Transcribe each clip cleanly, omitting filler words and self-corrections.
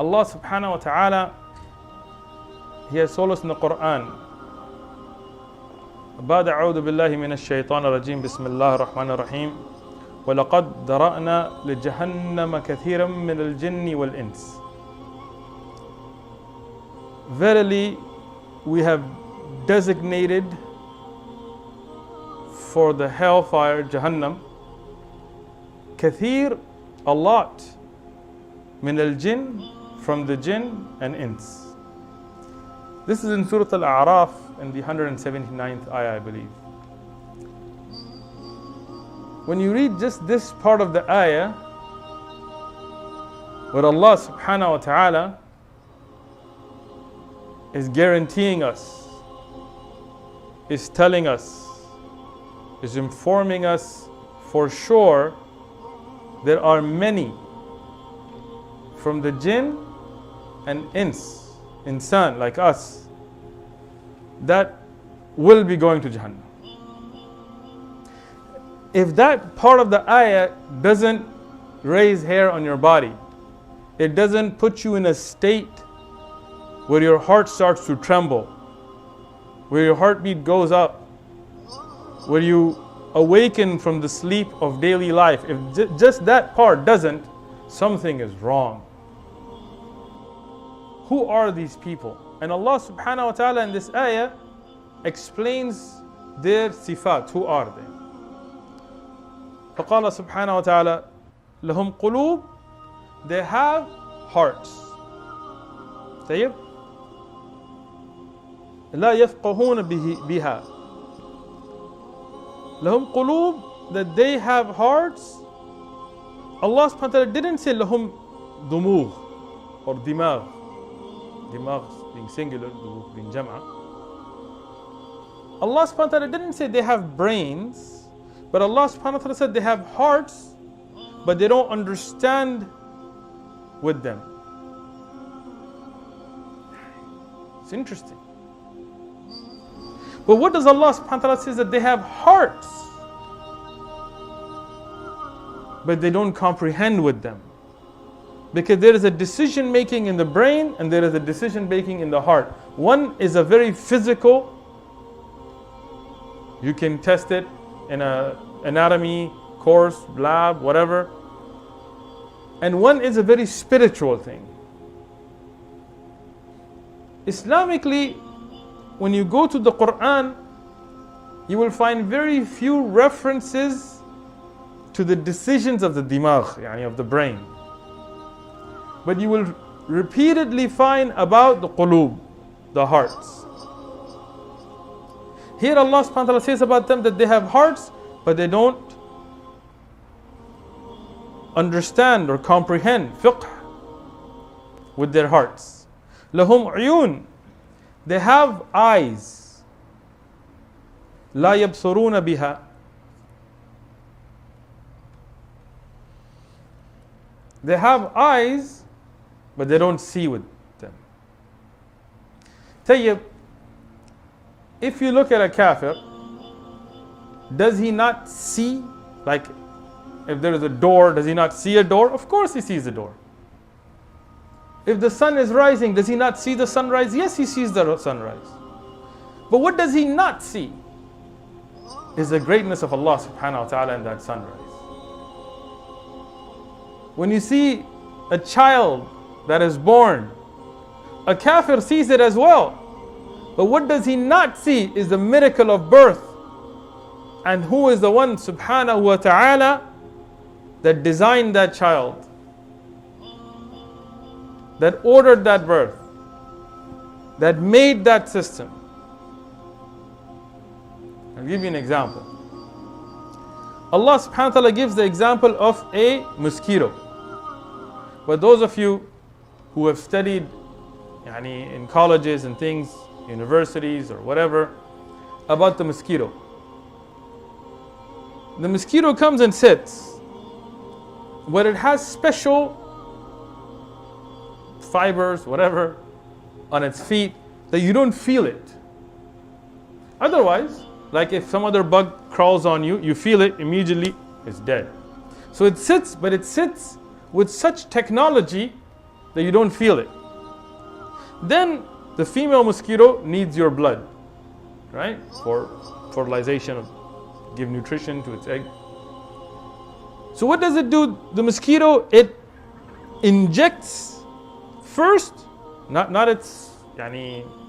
Allah subhanahu wa ta'ala, He has told us in the Quran, بعد أعوذ بالله من الشيطان الرجيم بسم الله الرحمن الرحيم وَلَقَدْ ذَرَأْنَا لِجَهَنَّمَ كَثِيرًا مِنَ الْجِنِّ وَالْإِنسِ. Verily, we have designated for the hellfire, Jahannam, kathir, a lot, min al-jinn, from the jinn and ins. This is in Surah Al-A'raf in the 179th ayah, I believe. When you read just this part of the ayah, where Allah subhanahu wa ta'ala is guaranteeing us, is telling us, is informing us for sure there are many from the jinn and insan like us that will be going to Jahannam. If that part of the ayah doesn't raise hair on your body, it doesn't put you in a state where your heart starts to tremble, where your heartbeat goes up, where you awaken from the sleep of daily life, if just that part doesn't, something is wrong. Who are these people? And Allah subhanahu wa ta'ala in this ayah explains their sifat. Who are they? فقال سبحانه وتعالى لهم قلوب, they have hearts. طيب لا يفقهون بها. لهم قلوب, that they have hearts. Allah subhanahu wa ta'ala didn't say لهم دموغ or dimag. Dimag being singular, دموغ being jam'a. Allah subhanahu wa ta'ala didn't say they have brains, but Allah subhanahu wa ta'ala said they have hearts, but they don't understand with them. It's interesting. But what does Allah subhanahu wa ta'ala say? That they have hearts, but they don't comprehend with them. Because there is a decision making in the brain and there is a decision making in the heart. One is a very physical, you can test it in an anatomy course, lab, whatever. And one is a very spiritual thing. Islamically, when you go to the Quran, you will find very few references to the decisions of the dimagh, yani of the brain. But you will repeatedly find about the qulub, the hearts. Here Allah subhanahu wa ta'ala says about them that they have hearts, but they don't understand or comprehend fiqh with their hearts. Lahum uyun, they have eyes. La yabsuruna biha, they have eyes, but they don't see with them. Tayyib, if you look at a kafir, does he not see? Like, if there is a door, does he not see a door? Of course he sees a door. If the sun is rising, does he not see the sunrise? Yes, he sees the sunrise. But what does he not see? Is the greatness of Allah subhanahu wa ta'ala in that sunrise. When you see a child that is born, a kafir sees it as well. But what does he not see is the miracle of birth. And who is the one subhanahu wa ta'ala that designed that child, that ordered that birth, that made that system. I'll give you an example. Allah subhanahu wa ta'ala gives the example of a mosquito. But those of you who have studied in colleges and things, universities or whatever, about the mosquito. The mosquito comes and sits, but it has special fibers, whatever, on its feet that you don't feel it. Otherwise, like if some other bug crawls on you, you feel it immediately, it's dead. So it sits, but it sits with such technology that you don't feel it. Then the female mosquito needs your blood, right? For fertilization, give nutrition to its egg. So what does it do? The mosquito, it injects first, not its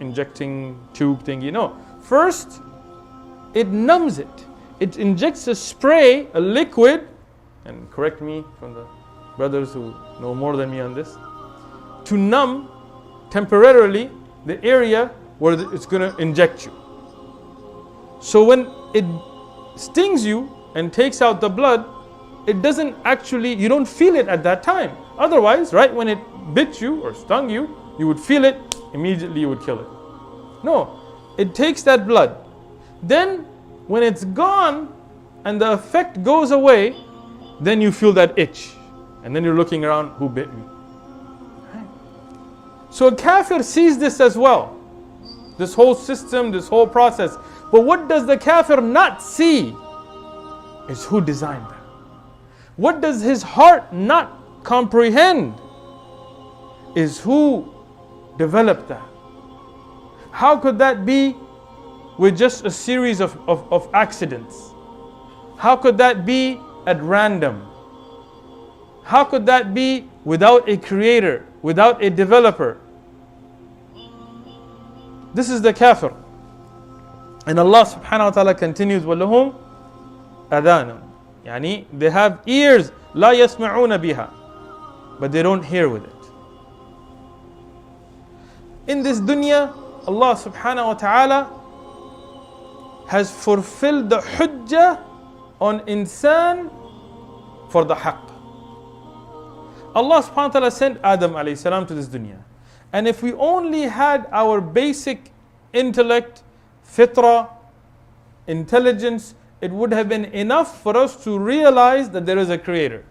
injecting tube thingy, no. First, it numbs it. It injects a spray, a liquid, and correct me from the brothers who know more than me on this, to numb temporarily the area where it's going to inject you. So when it stings you and takes out the blood, it doesn't actually, you don't feel it at that time. Otherwise, right, when it bit you or stung you, you would feel it, immediately you would kill it. No, it takes that blood. Then when it's gone and the effect goes away, then you feel that itch. And then you're looking around, who bit me? Right? So a kafir sees this as well. This whole system, this whole process. But what does the kafir not see is who designed that. What does his heart not comprehend is who developed that. How could that be with just a series of accidents? How could that be at random? How could that be without a creator, without a developer? This is the kafir. And Allah subhanahu wa ta'ala continues, وَلَهُمْ أَذَانٌ, يعني they have ears, لَا يَسْمَعُونَ بِهَا, but they don't hear with it. In this dunya, Allah subhanahu wa ta'ala has fulfilled the hujjah on insan for the haqq. Allah subhanahu wa ta'ala sent Adam alayhi salam to this dunya. And if we only had our basic intellect, fitra, intelligence, it would have been enough for us to realize that there is a creator.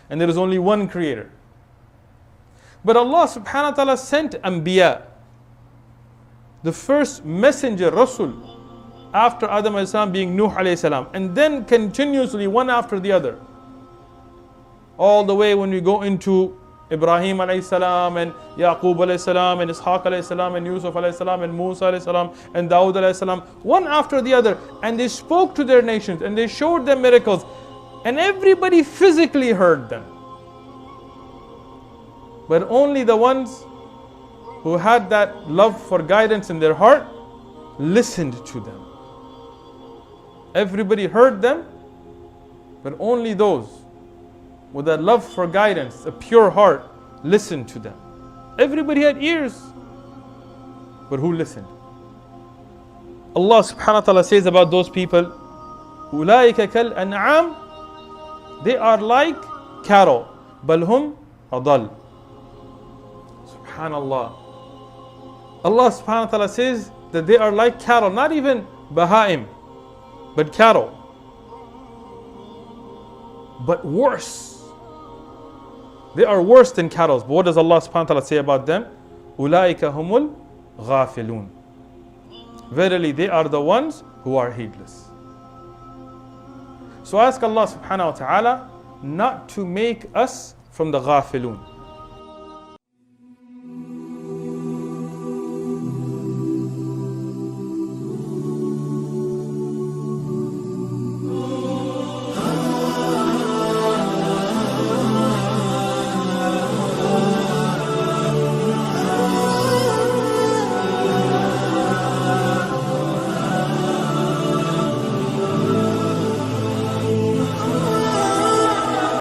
And there is only one creator. But Allah subhanahu wa ta'ala sent Anbiya, the first messenger, Rasul, after Adam alayhi salam being Nuh alayhi salam, and then continuously one after the other. All the way when we go into Ibrahim alayhi salam and Yaqub alayhi salam and Ishaq alayhi salam and Yusuf alayhi salam and Musa alayhi salam and Dawud alayhi salam, one after the other, and they spoke to their nations and they showed them miracles, and everybody physically heard them. But only the ones who had that love for guidance in their heart listened to them. Everybody heard them, but only those with that love for guidance, a pure heart, listened to them. Everybody had ears, but who listened? Allah subhanahu wa ta'ala says about those people, أُولَٰئِكَ كَالْأَنْعَامِ, they are like cattle, بَلْ هُمْ أَضَلُّ. Subhanallah. Allah subhanahu wa ta'ala says that they are like cattle, not even bahaim, but cattle. But worse. They are worse than cattle. But what does Allah subhanahu wa ta'ala say about them? أُولَٰئِكَ هُمُ الْغَافِلُونَ. Verily, they are the ones who are heedless. So ask Allah subhanahu wa ta'ala not to make us from the ghafilun.